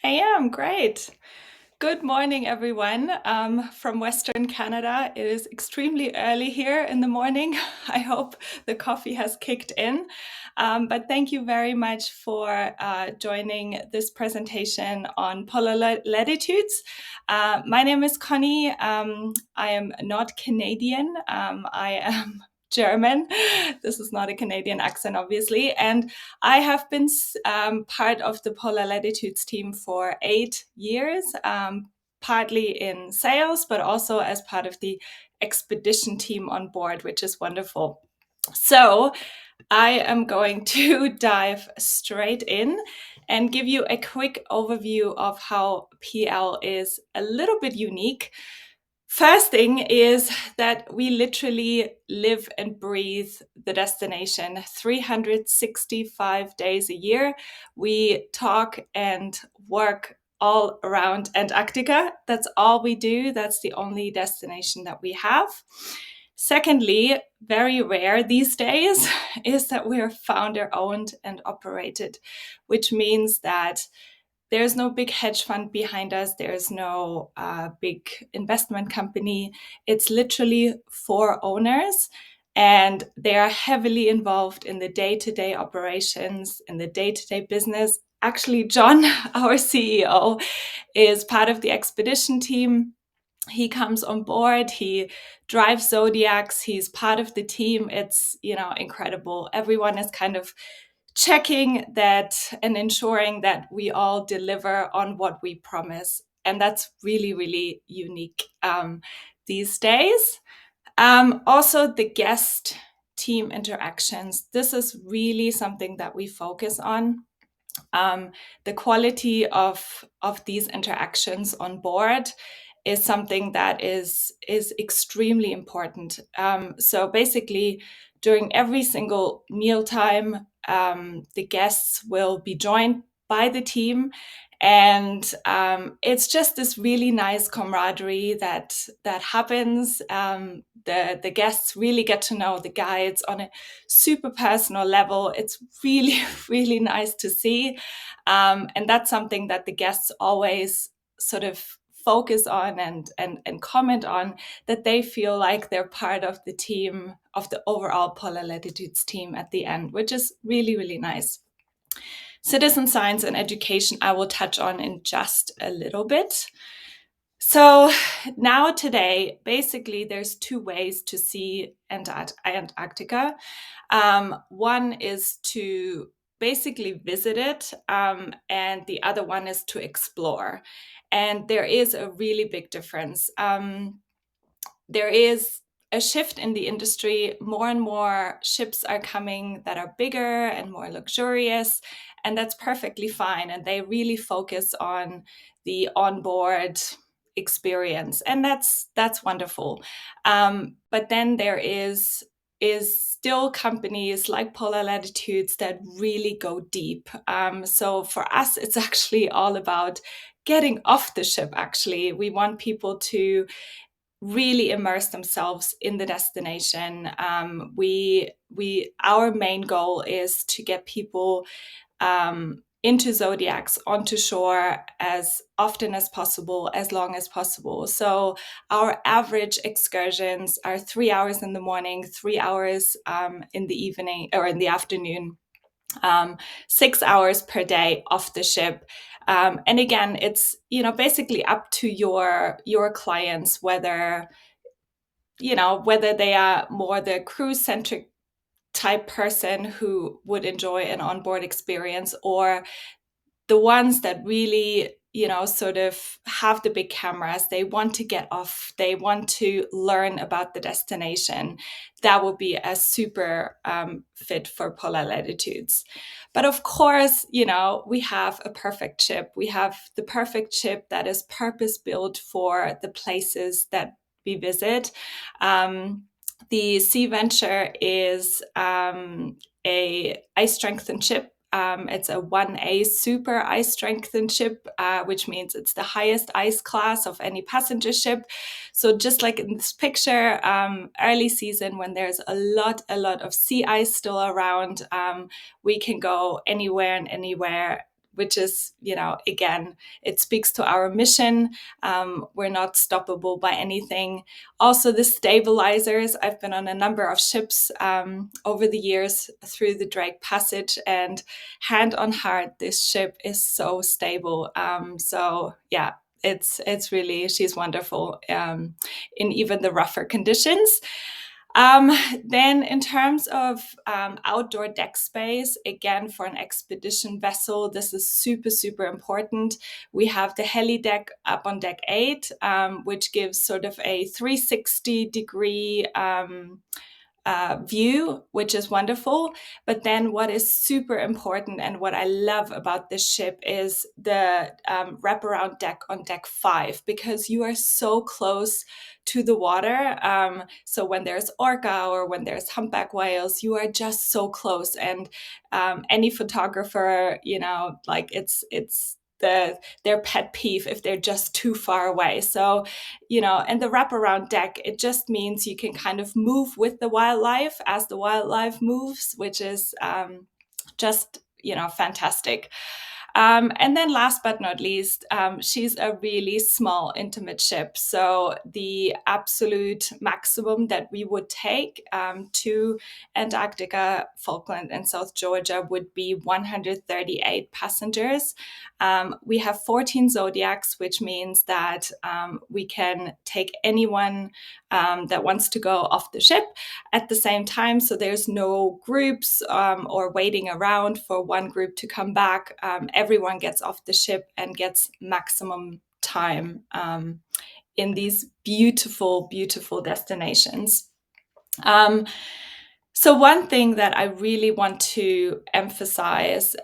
I am great. Good morning, everyone. From Western Canada. It is extremely early here in the morning. I hope the coffee has kicked in. But thank you very much for joining this presentation on polar latitudes. My name is Connie. I am not Canadian. I am German. This is not a Canadian accent, obviously. And I have been part of the Polar Latitudes team for 8 years, partly in sales, but also as part of the expedition team on board, which is wonderful. So I am going to dive straight in and give you a quick overview of how PL is a little bit unique. First thing is that we literally live and breathe the destination 365 days a year. We talk and work all around Antarctica. That's all we do. That's the only destination that we have. Secondly, very rare these days is that we're founder owned and operated, which means that there's no big hedge fund behind us. There's no big investment company. It's literally 4 owners, and they are heavily involved in the day-to-day operations, in the day-to-day business. Actually, John, our CEO, is part of the expedition team. He comes on board, he drives Zodiacs, he's part of the team. It's, incredible. Everyone is kind of checking that and ensuring that we all deliver on what we promise. And that's really, really unique these days. Also, the guest team interactions. This is really something that we focus on. The quality of these interactions on board is something that is extremely important. So basically, during every single mealtime, the guests will be joined by the team, and it's just this really nice camaraderie that happens. The guests really get to know the guides on a super personal level. It's really really nice to see, and that's something that the guests always sort of focus on and comment on, that they feel like they're part of the team, of the overall Polar Latitudes team at the end, which is really, really nice. Citizen science and education, I will touch on in just a little bit. So now today, basically, there's 2 ways to see Antarctica. One is to basically visit it, and the other one is to explore. And there is a really big difference. There is a shift in the industry. More and more ships are coming that are bigger and more luxurious, and that's perfectly fine. And they really focus on the onboard experience, and that's wonderful. But then there is still companies like Polar Latitudes that really go deep. So for us, it's actually all about getting off the ship. Actually, we want people to really immerse themselves in the destination. Our main goal is to get people into Zodiacs, onto shore as often as possible, as long as possible. So our average excursions are 3 hours in the morning, 3 hours in the evening or in the afternoon, 6 hours per day off the ship. And again, it's basically up to your clients whether they are more the cruise centric type person who would enjoy an onboard experience, or the ones that really sort of have the big cameras. They want to get off, they want to learn about the destination. That would be a super fit for Polar Latitudes. But of course, we have a perfect ship. We have the perfect ship that is purpose built for the places that we visit. The Sea Venture is a ice strengthened ship. It's a 1A super ice strengthened ship, which means it's the highest ice class of any passenger ship. So just like in this picture, early season when there's a lot of sea ice still around, we can go anywhere and anywhere which is, again, it speaks to our mission. We're not stoppable by anything. Also, the stabilizers. I've been on a number of ships over the years through the Drake Passage, and hand on heart, this ship is so stable. So yeah, it's really, she's wonderful in even the rougher conditions. Then in terms of outdoor deck space, again, for an expedition vessel, this is super, super important. We have the heli deck up on deck 8, which gives sort of a 360-degree view, which is wonderful. But then what is super important and what I love about this ship is the wraparound deck on deck 5, because you are so close to the water. So when there's orca or when there's humpback whales, you are just so close. And any photographer, like it's their pet peeve if they're just too far away. So, and the wraparound deck, it just means you can kind of move with the wildlife as the wildlife moves, which is just, fantastic. And then last but not least, she's a really small, intimate ship. So the absolute maximum that we would take to Antarctica, Falkland, and South Georgia would be 138 passengers. We have 14 Zodiacs, which means that we can take anyone that wants to go off the ship at the same time. So there's no groups or waiting around for one group to come back. Everyone gets off the ship and gets maximum time in these beautiful, beautiful destinations. So one thing that I really want to emphasize,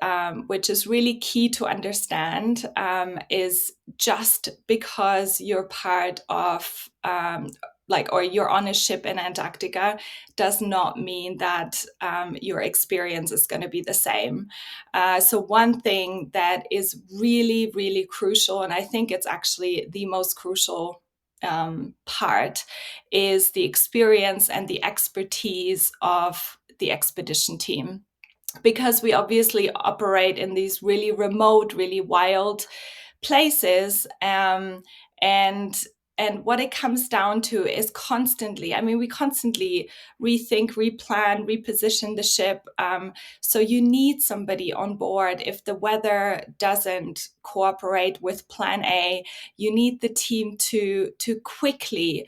which is really key to understand, is just because you're part of or you're on a ship in Antarctica does not mean that your experience is going to be the same. So one thing that is really, really crucial, and I think it's actually the most crucial part, is the experience and the expertise of the expedition team. Because we obviously operate in these really remote, really wild places, and what it comes down to is we constantly rethink, replan, reposition the ship. So you need somebody on board if the weather doesn't cooperate with plan A. You need the team to quickly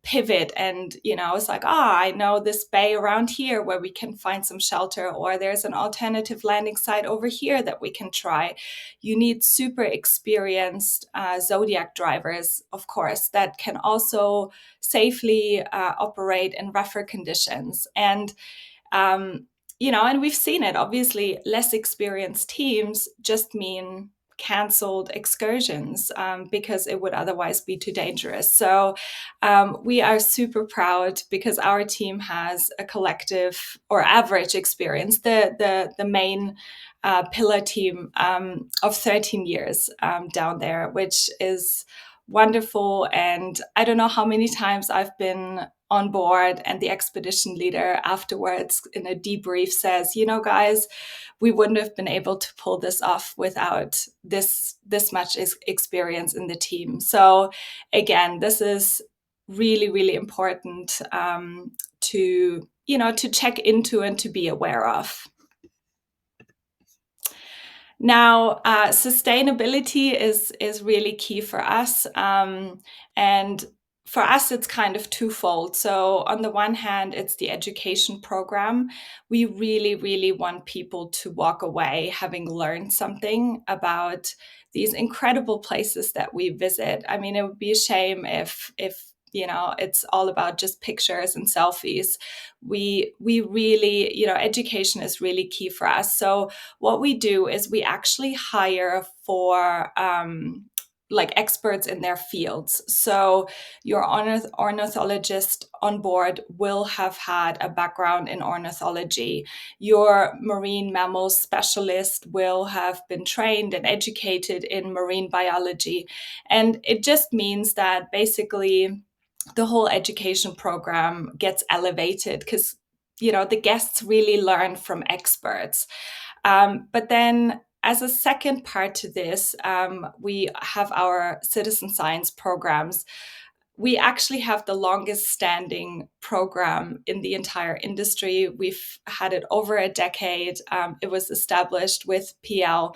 pivot, and it's like, I know this bay around here where we can find some shelter, or there's an alternative landing site over here that we can try. You need super experienced Zodiac drivers, of course, that can also safely operate in rougher conditions. And and we've seen it, obviously. Less experienced teams just mean canceled excursions because it would otherwise be too dangerous. So we are super proud because our team has a collective or average experience, the main pillar team of 13 years down there, which is wonderful. And I don't know how many times I've been on board and the expedition leader afterwards in a debrief says, guys, we wouldn't have been able to pull this off without this much experience in the team. So again, this is really, really important to check into and to be aware of. Now, sustainability is really key for us. And for us, it's kind of twofold. So on the one hand, it's the education program. We really, really want people to walk away having learned something about these incredible places that we visit. I mean, it would be a shame if it's all about just pictures and selfies. We really, education is really key for us. So what we do is we actually hire for experts in their fields. So your ornithologist on board will have had a background in ornithology. Your marine mammals specialist will have been trained and educated in marine biology. And it just means that basically the whole education program gets elevated because, the guests really learn from experts. But then as a second part to this, we have our citizen science programs. We actually have the longest standing program in the entire industry. We've had it over a decade. It was established with PL,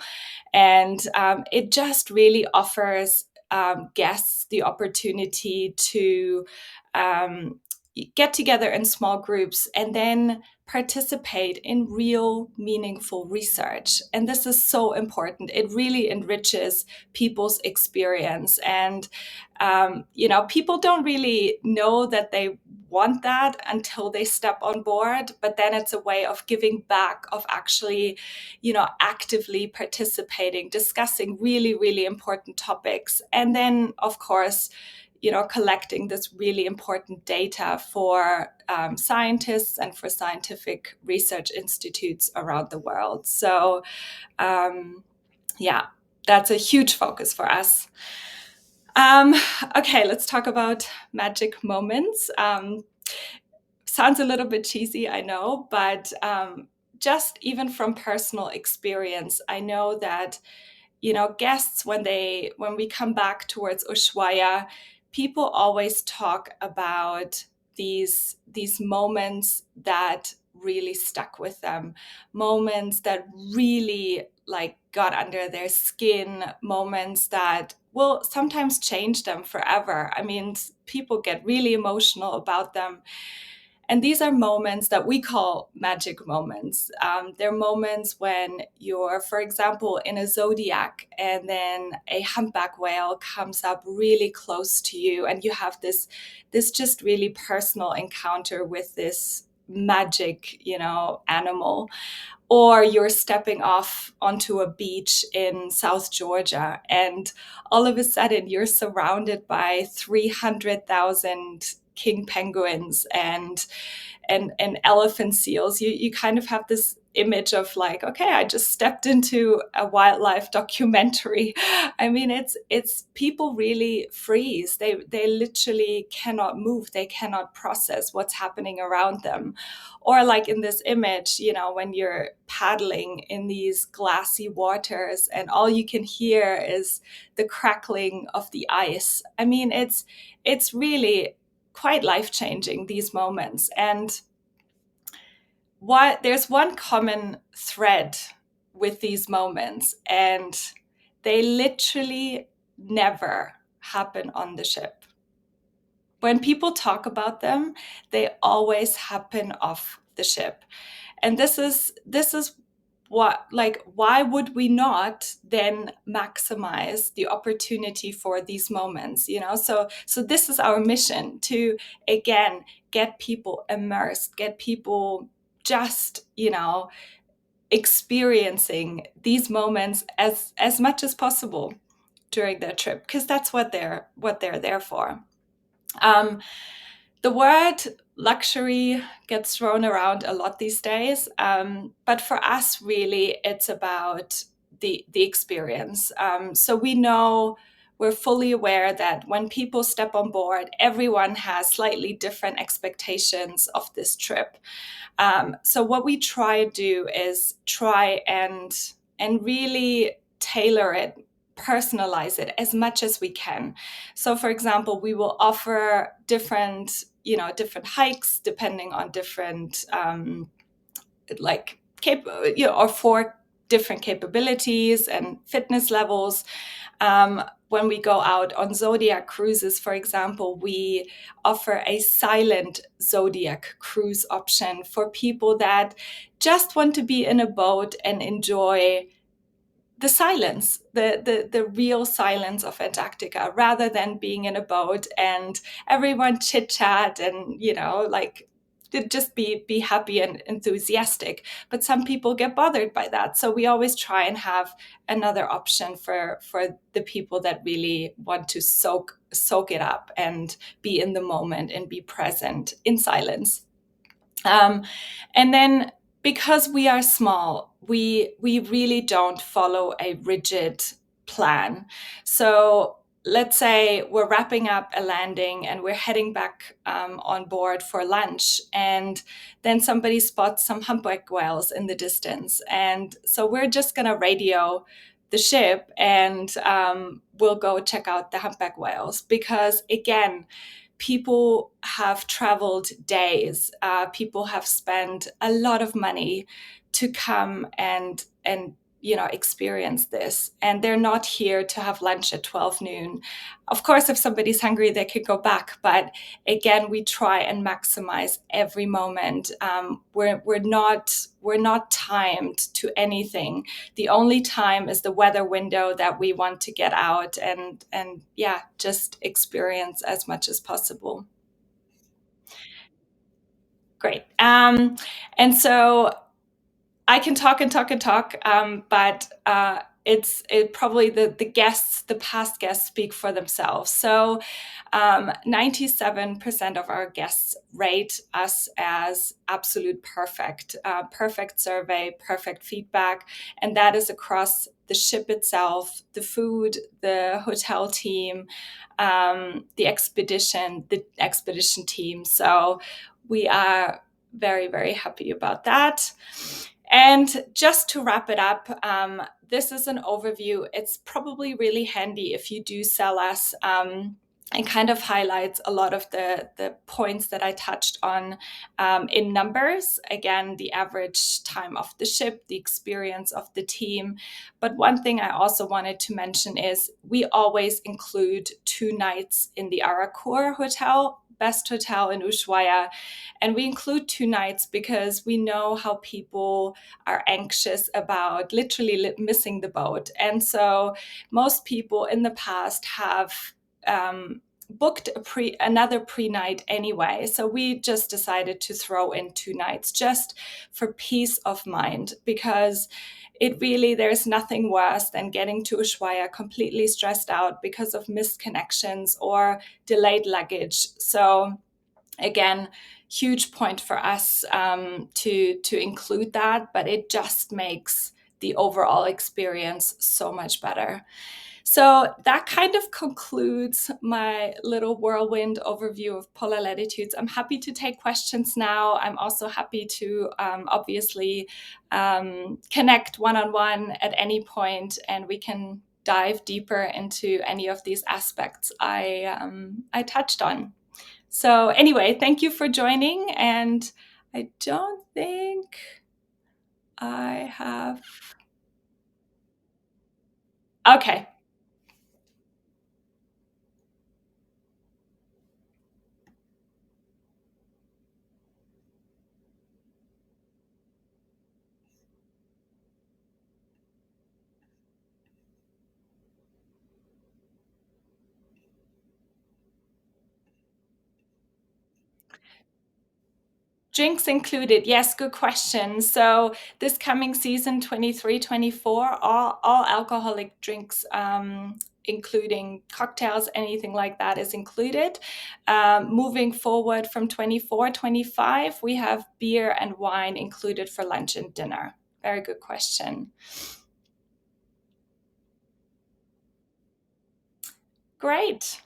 and it just really offers guests the opportunity to get together in small groups and then participate in real meaningful research. And this is so important. It really enriches people's experience. And people don't really know that they want that until they step on board, but then it's a way of giving back, of actually, actively participating, discussing really, really important topics. And then, of course, collecting this really important data for scientists and for scientific research institutes around the world. So, that's a huge focus for us. Okay, let's talk about magic moments. Sounds a little bit cheesy, I know, but just even from personal experience, I know that guests, when we come back towards Ushuaia, people always talk about these moments that really stuck with them, moments that really got under their skin, moments that will sometimes change them forever. I mean, people get really emotional about them. And these are moments that we call magic moments. They're moments when you're, for example, in a zodiac and then a humpback whale comes up really close to you and you have this just really personal encounter with this magic, animal. Or you're stepping off onto a beach in South Georgia and all of a sudden you're surrounded by 300,000 king penguins and elephant seals. You kind of have this image of okay, I just stepped into a wildlife documentary. I mean, it's people really freeze. They literally cannot move. They cannot process what's happening around them. Or in this image, when you're paddling in these glassy waters and all you can hear is the crackling of the ice. I mean, it's really quite life-changing, these moments. And there's one common thread with these moments, and they literally never happen on the ship. When people talk about them, they always happen off the ship. And this is what, why would we not then maximize the opportunity for these moments? So this is our mission, to again get people immersed, get people just experiencing these moments as much as possible during their trip, because that's what they're there for. The word luxury gets thrown around a lot these days, but for us, really, it's about the experience. So we're fully aware that when people step on board, everyone has slightly different expectations of this trip. So what we try to do is try and really tailor it, personalize it as much as we can. So, for example, we will offer different hikes depending on different or for different capabilities and fitness levels. When we go out on Zodiac cruises, for example, we offer a silent Zodiac cruise option for people that just want to be in a boat and enjoy the silence, the real silence of Antarctica, rather than being in a boat and everyone chit chat and just be happy and enthusiastic. But some people get bothered by that, so we always try and have another option for the people that really want to soak it up and be in the moment and be present in silence. And then, because we are small, we really don't follow a rigid plan. So let's say we're wrapping up a landing and we're heading back on board for lunch, and then somebody spots some humpback whales in the distance. And so we're just going to radio the ship, and we'll go check out the humpback whales, because again, people have traveled days, people have spent a lot of money to come and experience this, and they're not here to have lunch at 12 noon. Of course, if somebody's hungry, they could go back, but again, we try and maximize every moment. We're not timed to anything. The only time is the weather window that we want to get out and yeah, just experience as much as possible. Great. And so I can talk and talk and talk, but it probably the guests, the past guests, speak for themselves. So 97% of our guests rate us as absolute perfect, perfect survey, perfect feedback, and that is across the ship itself, the food, the hotel team, the expedition team. So we are very, very happy about that. And just to wrap it up, this is an overview. It's probably really handy if you do sell us, and kind of highlights a lot of the points that I touched on in numbers. Again, the average time of the ship, the experience of the team. But one thing I also wanted to mention is we always include 2 nights in the Arakur Hotel, best hotel in Ushuaia. And we include 2 nights because we know how people are anxious about literally missing the boat. And so most people in the past have booked another pre-night anyway. So we just decided to throw in 2 nights just for peace of mind, because there's nothing worse than getting to Ushuaia completely stressed out because of missed connections or delayed luggage. So again, huge point for us to include that, but it just makes the overall experience so much better. So that kind of concludes my little whirlwind overview of Polar Latitudes. I'm happy to take questions now. I'm also happy to obviously connect one-on-one at any point, and we can dive deeper into any of these aspects I touched on. So anyway, thank you for joining, and I don't think I have... Okay. Drinks included. Yes, good question. So this coming season, 23-24, all alcoholic drinks, including cocktails, anything like that, is included. Moving forward from 24-25, we have beer and wine included for lunch and dinner. Very good question. Great.